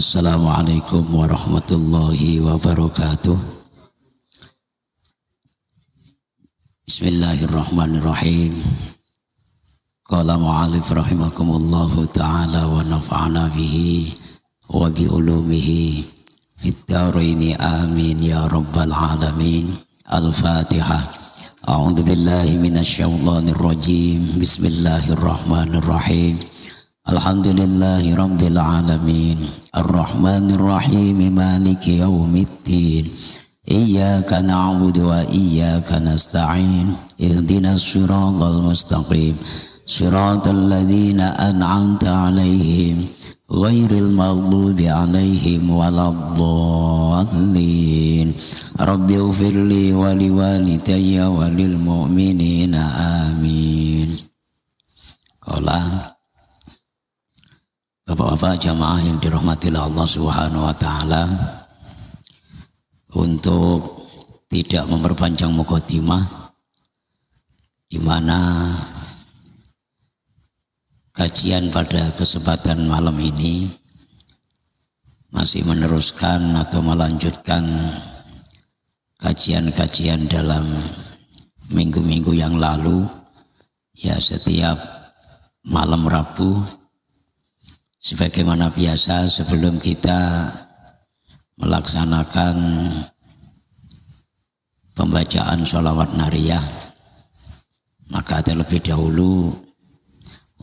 Assalamualaikum warahmatullahi wabarakatuh. Bismillahirrahmanirrahim. Qala mu'alif rahimakumullahu ta'ala wa nafa'ana bihi wa bi ulumihi fid dharaini amin ya rabbal alamin. Al-Fatihah. A'udzu billahi minasy syaithanir rajim. Bismillahirrahmanirrahim. Alhamdulillahi rabbil alamin. Ar-Rahmanir Rahim. Maliki yaumiddin. Iyyaka na'budu wa iyyaka nasta'in. Ihdinas siratal mustaqim. Siratal ladzina an'amta 'alaihim ghairil maghdubi 'alaihim waladdallin. Rabbi ighfirli wa liwalidayya wa lil mu'minina amin. Qala Bapak-bapak jamaah yang dirahmati Allah Subhanahu wa taala, untuk tidak memperpanjang mukadimah, di mana kajian pada kesempatan malam ini masih meneruskan atau melanjutkan kajian-kajian dalam minggu-minggu yang lalu, ya setiap malam Rabu. Sebagaimana biasa, sebelum kita melaksanakan pembacaan sholawat nariyah, maka terlebih dahulu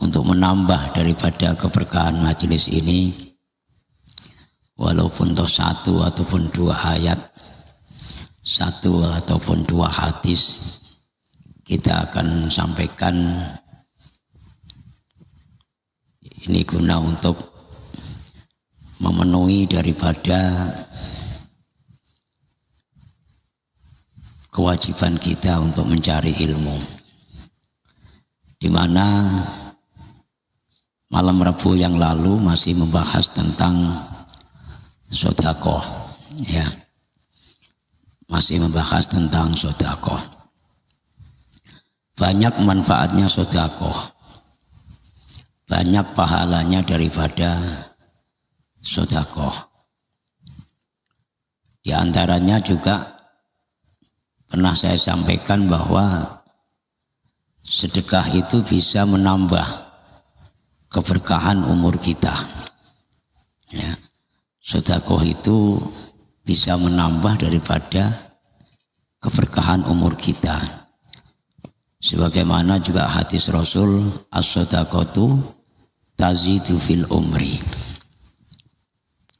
untuk menambah daripada keberkahan majelis ini, walaupun toh satu ataupun dua ayat, satu ataupun dua hadis, kita akan sampaikan. Ini guna untuk memenuhi daripada kewajiban kita untuk mencari ilmu, di mana malam Rabu yang lalu masih membahas tentang sedekah, ya, masih membahas tentang sedekah. Banyak manfaatnya sedekah, banyak pahalanya daripada sedekah. Di antaranya juga pernah saya sampaikan bahwa sedekah itu bisa menambah keberkahan umur kita. Ya, sedekah itu bisa menambah daripada keberkahan umur kita. Sebagaimana juga hadis Rasul, as-shadaqatu tazidu fil umri.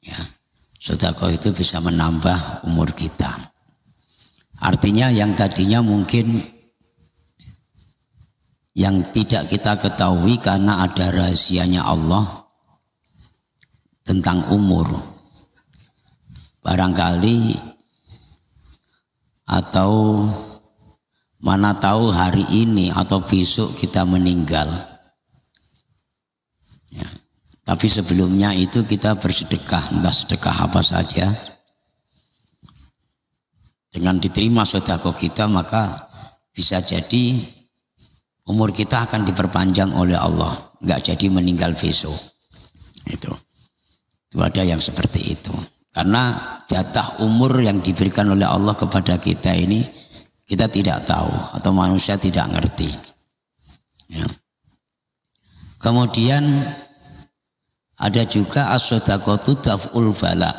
Ya, sedekah itu bisa menambah umur kita. Artinya yang tadinya mungkin yang tidak kita ketahui karena ada rahasianya Allah tentang umur. Barangkali atau mana tahu hari ini atau besok kita meninggal. Ya. Tapi sebelumnya itu kita bersedekah, entah sedekah apa saja. Dengan diterima sedekah kita, maka bisa jadi umur kita akan diperpanjang oleh Allah, enggak jadi meninggal besok. Itu ada yang seperti itu. Karena jatah umur yang diberikan oleh Allah kepada kita ini kita tidak tahu atau manusia tidak ngerti. Ya. Kemudian ada juga as-shadaqatu daf'ul bala.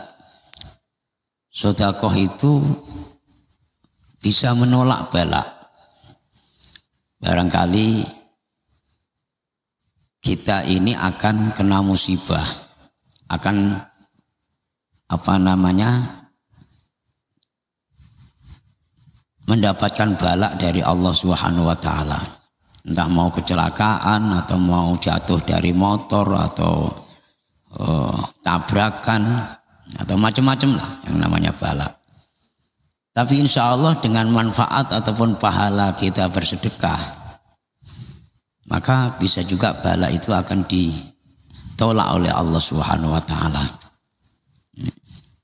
Sedekah itu bisa menolak bala. Barangkali kita ini akan kena musibah, akan mendapatkan balak dari Allah Subhanahu wa taala. Entah mau kecelakaan atau mau jatuh dari motor atau tabrakan atau macam-macam lah yang namanya balak. Tapi insya Allah dengan manfaat ataupun pahala kita bersedekah, maka bisa juga balak itu akan ditolak oleh Allah Subhanahu wa taala.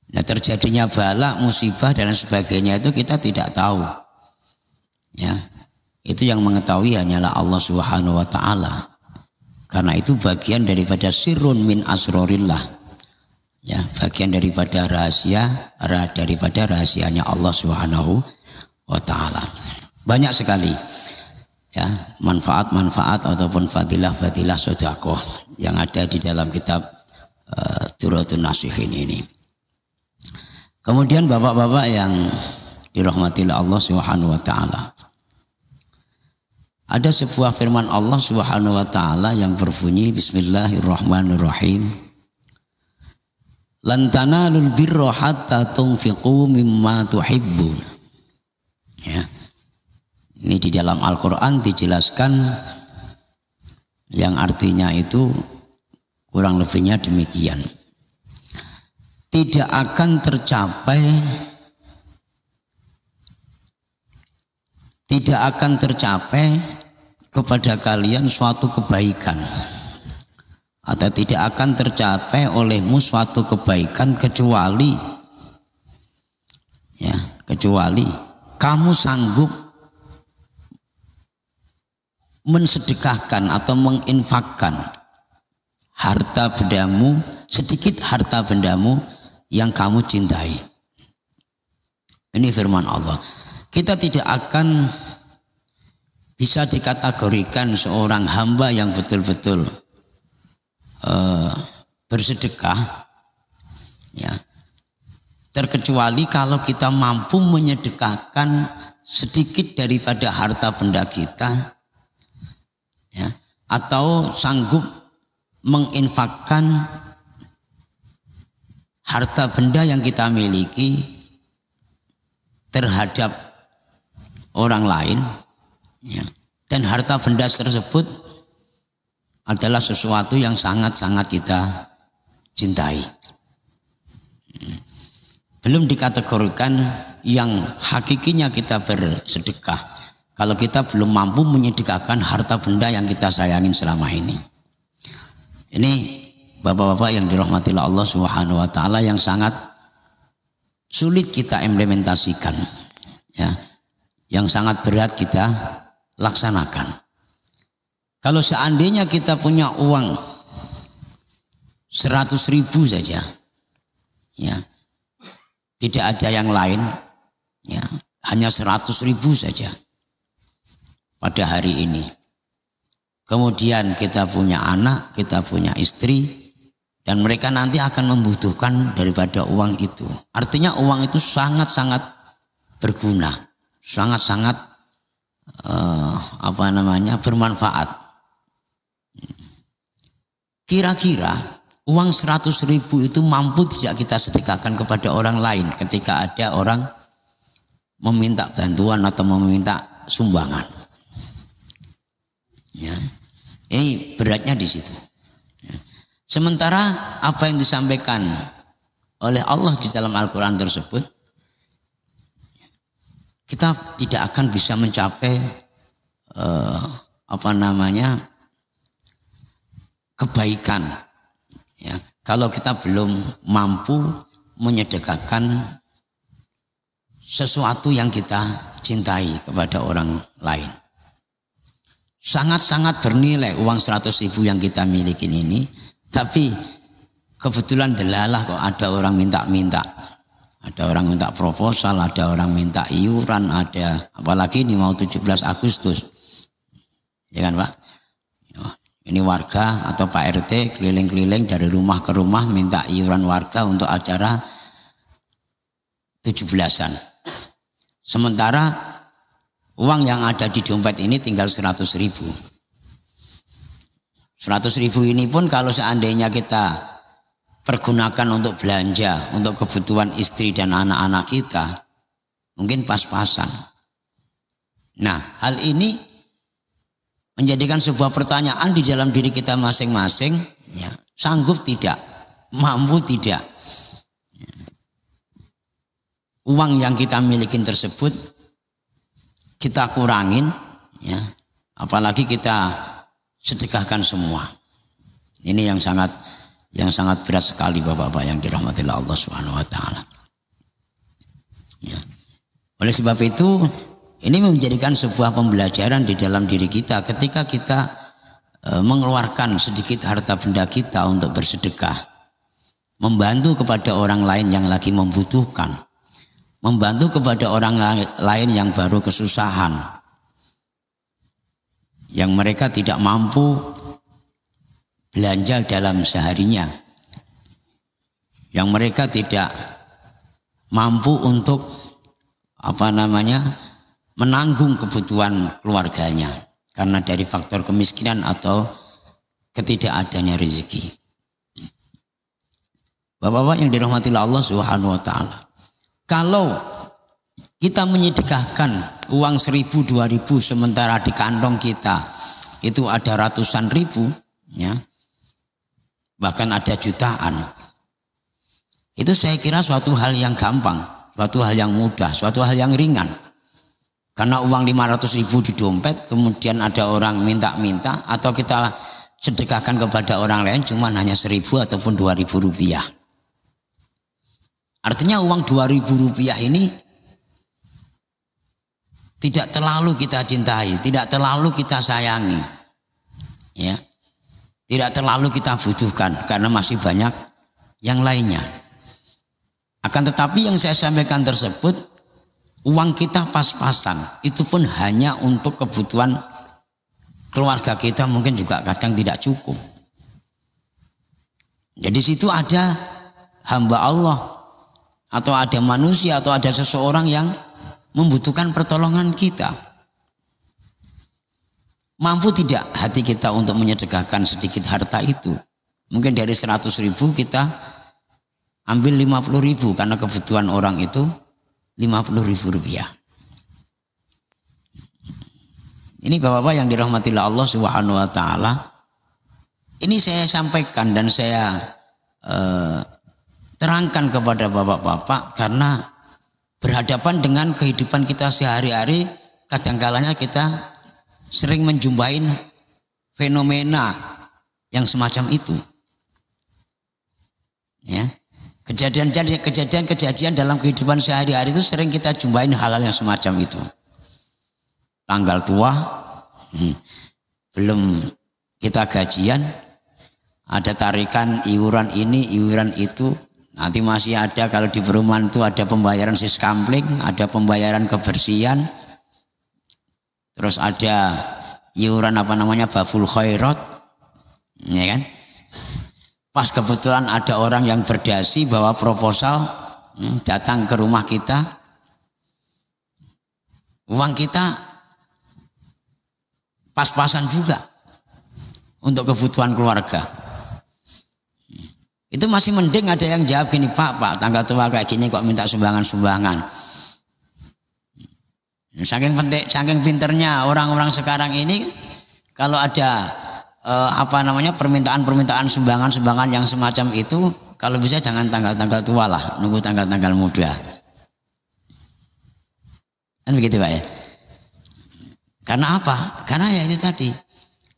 Nah, terjadinya balak, musibah dan sebagainya itu kita tidak tahu. Ya. Itu yang mengetahui hanyalah Allah Subhanahu wa taala. Karena itu bagian daripada sirrun min asrorillah. Ya, bagian daripada rahasianya Allah Subhanahu wa taala. Banyak sekali ya manfaat-manfaat ataupun fadilah-fadilah sedekah yang ada di dalam kitab Durratun Nasihin ini. Kemudian bapak-bapak yang dirahmati Allah Subhanahu wa taala. Ada sebuah firman Allah Subhanahu wa taala yang berbunyi Bismillahirrahmanirrahim. Lan tanalul birra hatta tunfiqu mimma tuhibbun. Ya. Ini di dalam Al-Qur'an dijelaskan yang artinya itu kurang lebihnya demikian. Tidak akan tercapai kepada kalian suatu kebaikan, atau tidak akan tercapai olehmu suatu kebaikan kecuali kamu sanggup mensedekahkan atau menginfakkan harta bendamu, sedikit harta bendamu yang kamu cintai. Ini firman Allah. Kita tidak akan bisa dikategorikan seorang hamba yang betul-betul bersedekah, ya, terkecuali kalau kita mampu menyedekahkan sedikit daripada harta benda kita, ya, atau sanggup menginfakkan harta benda yang kita miliki terhadap orang lain, ya, dan harta benda tersebut adalah sesuatu yang sangat-sangat kita cintai. Belum dikategorikan yang hakikinya kita bersedekah kalau kita belum mampu menyedekahkan harta benda yang kita sayangin selama ini. Ini bapak-bapak yang dirahmati Allah Subhanahu wa taala yang sangat sulit kita implementasikan, ya, yang sangat berat kita laksanakan. Kalau seandainya kita punya uang 100.000 saja, ya, tidak ada yang lain, ya, hanya 100.000 saja pada hari ini. Kemudian kita punya anak, kita punya istri, dan mereka nanti akan membutuhkan daripada uang itu. Artinya uang itu sangat-sangat berguna, sangat-sangat bermanfaat. Kira-kira uang 100.000 itu mampu tidak kita sedekahkan kepada orang lain ketika ada orang meminta bantuan atau meminta sumbangan. Ya, ini beratnya di situ. Ya. Sementara apa yang disampaikan oleh Allah di dalam Al-Quran tersebut, kita tidak akan bisa mencapai kebaikan, ya, kalau kita belum mampu menyedekahkan sesuatu yang kita cintai kepada orang lain. Sangat-sangat bernilai uang 100.000 yang kita miliki ini, tapi kebetulan delalah kok ada orang minta-minta. Ada orang minta proposal, ada orang minta iuran, ada, apalagi ini mau 17 Agustus. Ya kan Pak? Ini warga atau Pak RT keliling-keliling dari rumah ke rumah minta iuran warga untuk acara 17-an. Sementara uang yang ada di dompet ini tinggal 100.000. 100.000 ini pun kalau seandainya kita pergunakan untuk belanja, untuk kebutuhan istri dan anak-anak kita, mungkin pas-pasan. Nah, hal ini menjadikan sebuah pertanyaan di dalam diri kita masing-masing, ya, sanggup tidak, mampu tidak, uang yang kita miliki tersebut kita kurangin, ya, apalagi kita sedekahkan semua. Ini yang sangat berat sekali bapak-bapak yang dirahmati Allah Subhanahu wa taala. Ya. Oleh sebab itu ini menjadikan sebuah pembelajaran di dalam diri kita ketika kita mengeluarkan sedikit harta benda kita untuk bersedekah. membantu kepada orang lain yang lagi membutuhkan, membantu kepada orang lain yang baru kesusahan, yang mereka tidak mampu belanja dalam seharinya, yang mereka tidak mampu untuk menanggung kebutuhan keluarganya karena dari faktor kemiskinan atau ketidakadanya rezeki. Bapak-bapak yang dirahmati Allah Subhanahu wa taala, kalau kita menyedekahkan uang 1.000, 2.000 sementara di kantong kita itu ada ratusan ribu, ya, bahkan ada jutaan, itu saya kira suatu hal yang gampang, suatu hal yang mudah, suatu hal yang ringan. Karena uang 500.000 di dompet, kemudian ada orang minta-minta, atau kita sedekahkan kepada orang lain cuma hanya 1.000 ataupun 2.000 rupiah. Artinya uang 2.000 rupiah ini tidak terlalu kita cintai, tidak terlalu kita sayangi, ya, tidak terlalu kita butuhkan karena masih banyak yang lainnya. Akan tetapi yang saya sampaikan tersebut, uang kita pas-pasan, itu pun hanya untuk kebutuhan keluarga kita, mungkin juga kadang tidak cukup. Jadi situ ada hamba Allah, atau ada manusia, atau ada seseorang yang membutuhkan pertolongan kita. Mampu tidak hati kita untuk menyedekahkan sedikit harta itu? Mungkin dari 100.000 kita ambil 50.000 karena kebutuhan orang itu 50.000 rupiah. Ini bapak-bapak yang dirahmati Allah Subhanahu wa taala. Ini saya sampaikan dan saya terangkan kepada bapak-bapak karena berhadapan dengan kehidupan kita sehari-hari, kadang-kalanya kita sering menjumpai fenomena yang semacam itu. Ya. Kejadian dalam kehidupan sehari-hari itu sering kita jumpain hal-hal yang semacam itu. Tanggal tua, belum kita gajian, ada tarikan iuran ini, iuran itu. Nanti masih ada kalau di perumahan itu ada pembayaran siskampling, ada pembayaran kebersihan, terus ada iuran babul khairat, ya kan? Pas kebetulan ada orang yang berdasi bawa proposal datang ke rumah kita, uang kita pas-pasan juga untuk kebutuhan keluarga. Itu masih mending ada yang jawab gini, Pak, tanggal tua kayak gini kok minta sumbangan-sumbangan. Saking pinternya orang-orang sekarang ini, kalau ada permintaan sumbangan yang semacam itu, kalau bisa jangan tanggal-tanggal tua lah, nunggu tanggal-tanggal muda. Kan begitu Pak ya? Karena apa? Karena ya itu tadi,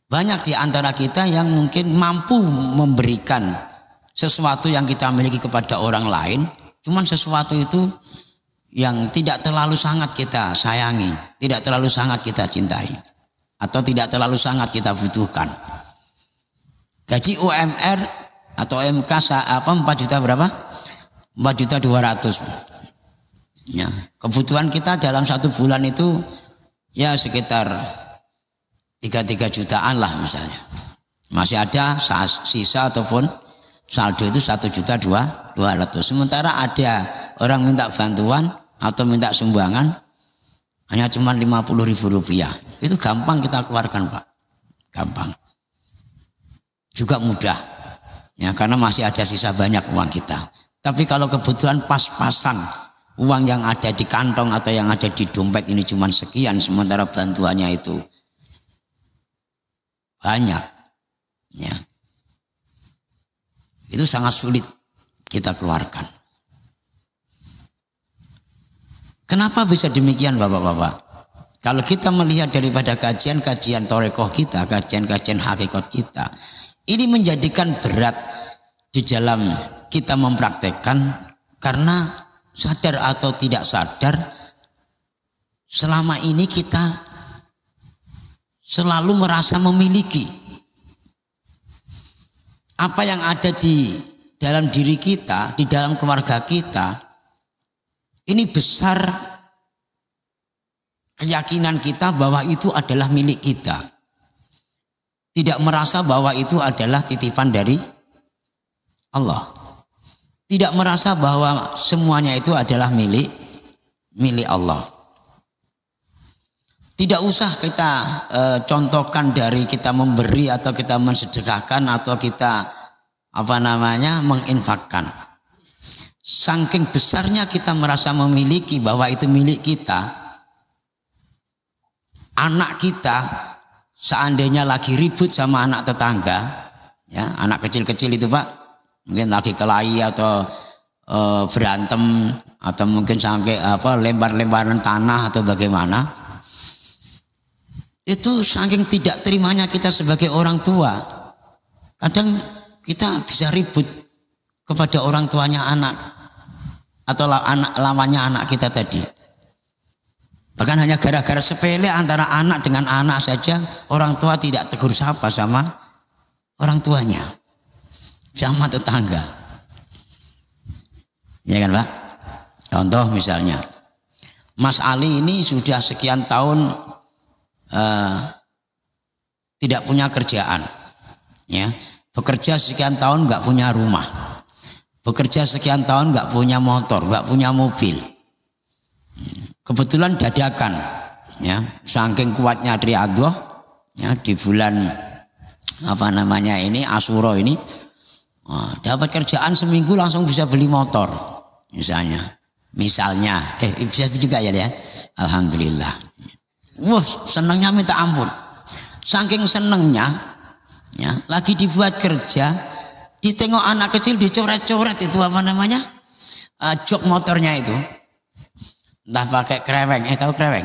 banyak di antara kita yang mungkin mampu memberikan sesuatu yang kita miliki kepada orang lain, cuman sesuatu itu yang tidak terlalu sangat kita sayangi, tidak terlalu sangat kita cintai, atau tidak terlalu sangat kita butuhkan. Gaji UMR atau MK 4 juta berapa? 4.200.000. Ya, kebutuhan kita dalam satu bulan itu ya sekitar 3 jutaan lah misalnya. Masih ada sisa ataupun saldo itu 1.200.000. Sementara ada orang minta bantuan atau minta sumbangan hanya cuma 50.000 rupiah. Itu gampang kita keluarkan Pak. Gampang. Juga mudah. Ya, karena masih ada sisa banyak uang kita. Tapi kalau kebetulan pas-pasan uang yang ada di kantong atau yang ada di dompet ini cuma sekian, sementara bantuannya itu banyak. Ya. Itu sangat sulit kita keluarkan. Kenapa bisa demikian Bapak-bapak? Kalau kita melihat daripada kajian-kajian torekoh kita, kajian-kajian hakikat kita, ini menjadikan berat di dalam kita mempraktekkan karena sadar atau tidak sadar selama ini kita selalu merasa memiliki apa yang ada di dalam diri kita, di dalam keluarga kita, ini besar keyakinan kita bahwa itu adalah milik kita. Tidak merasa bahwa itu adalah titipan dari Allah. Tidak merasa bahwa semuanya itu adalah milik Allah. Tidak usah kita contohkan dari kita memberi atau kita mensedekahkan atau kita menginfakkan. Saking besarnya kita merasa memiliki bahwa itu milik kita. Anak kita seandainya lagi ribut sama anak tetangga, ya, anak kecil-kecil itu Pak, mungkin lagi kelahi atau berantem atau mungkin sampai lempar-lemparan tanah atau bagaimana, itu saking tidak terimanya kita sebagai orang tua, kadang kita bisa ribut kepada orang tuanya anak atau anak lawannya anak kita tadi. Bahkan hanya gara-gara sepele antara anak dengan anak saja, orang tua tidak tegur sapa sama orang tuanya, sama tetangga. Ya kan Pak? Contoh misalnya, Mas Ali ini sudah sekian tahun tidak punya kerjaan, ya, bekerja sekian tahun nggak punya rumah, bekerja sekian tahun nggak punya motor, nggak punya mobil. Kebetulan dadakan, ya, saking kuatnya Riyadhah, ya, di bulan Asyura ini, dapat kerjaan seminggu langsung bisa beli motor, misalnya, bisa juga ya, alhamdulillah. Wah, senangnya minta ampun. Saking senangnya, ya, lagi dibuat kerja, ditengok anak kecil dicoret-coret itu jok motornya itu. Entah pakai kreweng, tahu kreweng?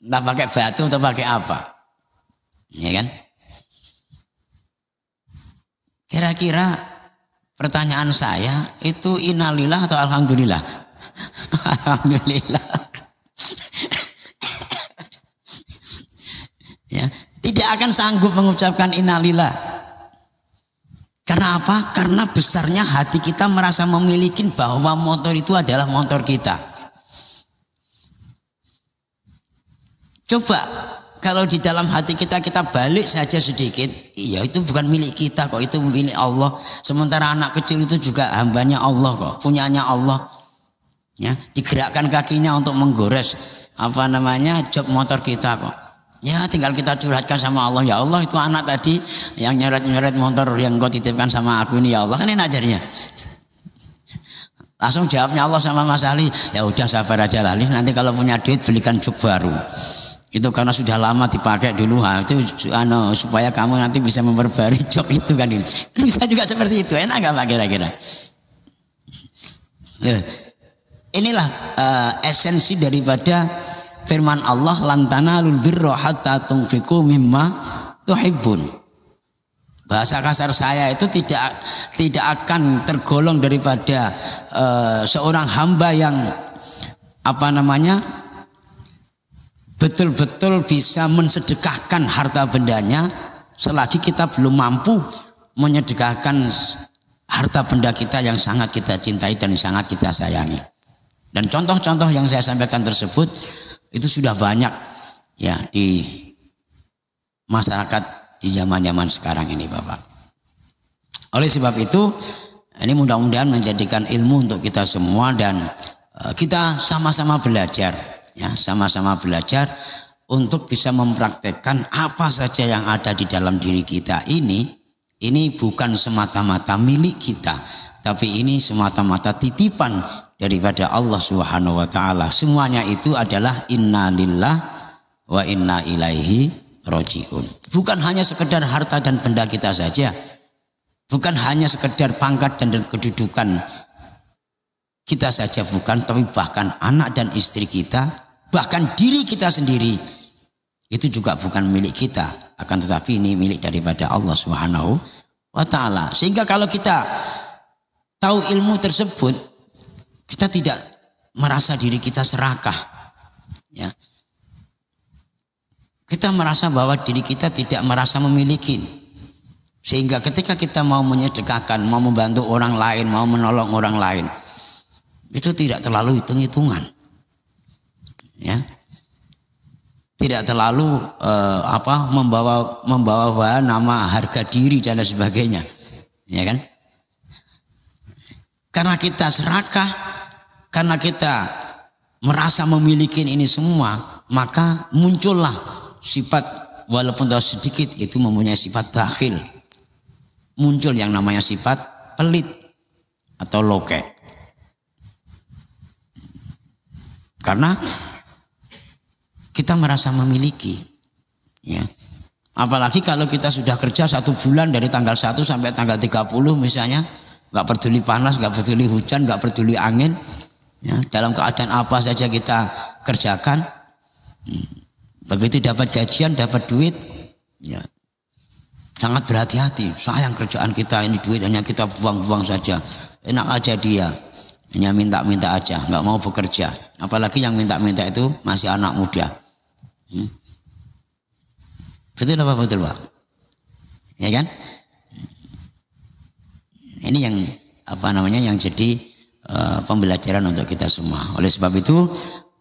Entah pakai batu atau pakai apa, ya kan? Kira-kira pertanyaan saya itu innalillah atau alhamdulillah? Alhamdulillah. Ya, tidak akan sanggup mengucapkan innalillah. Karena apa? Karena besarnya hati kita merasa memiliki bahwa motor itu adalah motor kita. Coba kalau di dalam hati kita balik saja sedikit, iya itu bukan milik kita kok, itu milik Allah. Sementara anak kecil itu juga hambanya Allah kok, punyanya Allah. Ya, digerakkan kakinya untuk menggores jok motor kita kok. Ya, tinggal kita curhatkan sama Allah, ya Allah itu anak tadi yang nyeret-nyeret motor yang kau titipkan sama aku ini, ya Allah, kan ini ajarnya. Langsung jawabnya Allah sama Mas Ali, ya udah sabar aja lah, nanti kalau punya duit belikan jok baru. Itu karena sudah lama dipakai dulu, itu supaya kamu nanti bisa memperbarui jok itu kan. Bisa juga seperti itu, enak gak Pak kira-kira? Inilah esensi daripada firman Allah, lan tanalul birra hatta tunfiqu mimma tuhibbun. Bahasa kasar saya itu tidak akan tergolong daripada seorang hamba yang betul-betul bisa mensedekahkan harta bendanya selagi kita belum mampu menyedekahkan harta benda kita yang sangat kita cintai dan sangat kita sayangi. Dan contoh-contoh yang saya sampaikan tersebut itu sudah banyak, ya, di masyarakat di zaman-zaman sekarang ini Bapak. Oleh sebab itu, ini mudah-mudahan menjadikan ilmu untuk kita semua dan kita sama-sama belajar. Ya, sama-sama belajar untuk bisa mempraktekkan apa saja yang ada di dalam diri kita ini bukan semata-mata milik kita, tapi ini semata-mata titipan daripada Allah Subhanahu wa taala. Semuanya itu adalah inna lillah wa inna ilaihi rajiun. Bukan hanya sekedar harta dan benda kita saja. Bukan hanya sekedar pangkat dan kedudukan kita saja, bukan, tapi bahkan anak dan istri kita, bahkan diri kita sendiri itu juga bukan milik kita, akan tetapi ini milik daripada Allah Subhanahu wa taala. Sehingga kalau kita tahu ilmu tersebut, kita tidak merasa diri kita serakah, ya. Kita merasa bahwa diri kita tidak merasa memiliki. Sehingga ketika kita mau menyedekahkan, mau membantu orang lain, mau menolong orang lain, itu tidak terlalu hitung-hitungan. Ya. Tidak terlalu membawa nama harga diri dan lain sebagainya. Ya kan? Karena kita serakah, karena kita merasa memiliki ini semua, maka muncullah sifat, walaupun tahu sedikit, itu mempunyai sifat bakhil. Muncul yang namanya sifat pelit atau loke. Karena kita merasa memiliki. Ya. Apalagi kalau kita sudah kerja 1 bulan dari tanggal 1 sampai tanggal 30 misalnya, nggak peduli panas, nggak peduli hujan, nggak peduli angin, ya, dalam keadaan apa saja kita kerjakan, begitu dapat gajian, dapat duit, ya, sangat berhati-hati. Sayang kerjaan kita ini, duit hanya kita buang-buang saja. Enak aja dia, hanya minta-minta aja, nggak mau bekerja. Apalagi yang minta-minta itu masih anak muda. Betul apa betul, Pak? Ya kan? Ini yang yang jadi pembelajaran untuk kita semua. Oleh sebab itu,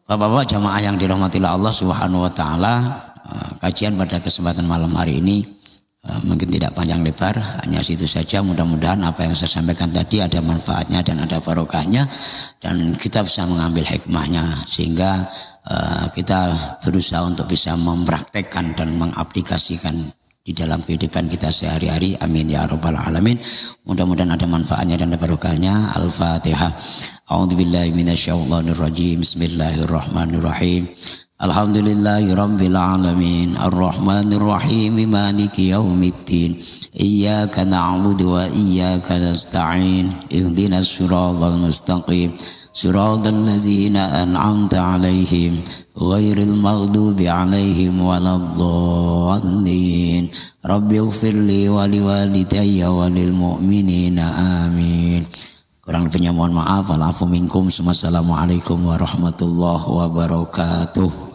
Bapak-bapak jamaah yang dirahmati Allah Subhanahu wa taala, kajian pada kesempatan malam hari ini mungkin tidak panjang lebar, hanya situ saja. Mudah-mudahan apa yang saya sampaikan tadi ada manfaatnya dan ada barokahnya, dan kita bisa mengambil hikmahnya, sehingga kita berusaha untuk bisa mempraktekkan dan mengaplikasikan di dalam kehidupan kita sehari-hari. Amin ya rabbal alamin. Mudah-mudahan ada manfaatnya dan ada barokahnya. Al-Fatihah. A'udzubillahi minasyaitonir rajim. Bismillahirrahmanirrahim. Alhamdulillahi rabbil alamin, arrahmanir rahim, maliki yaumiddin, iyyaka na'budu wa iyyaka nasta'in, ihdinas siratal mustaqim, siratal ladzina an'amta 'alaihim ghairil maghdubi 'alaihim waladdallin. Rabbighfirli wa liwalidayya wa lil mu'minina amin. Kurang lebihnya mohon maaf. Walafu minkum. Wassalamualaikum warahmatullahi wabarakatuh.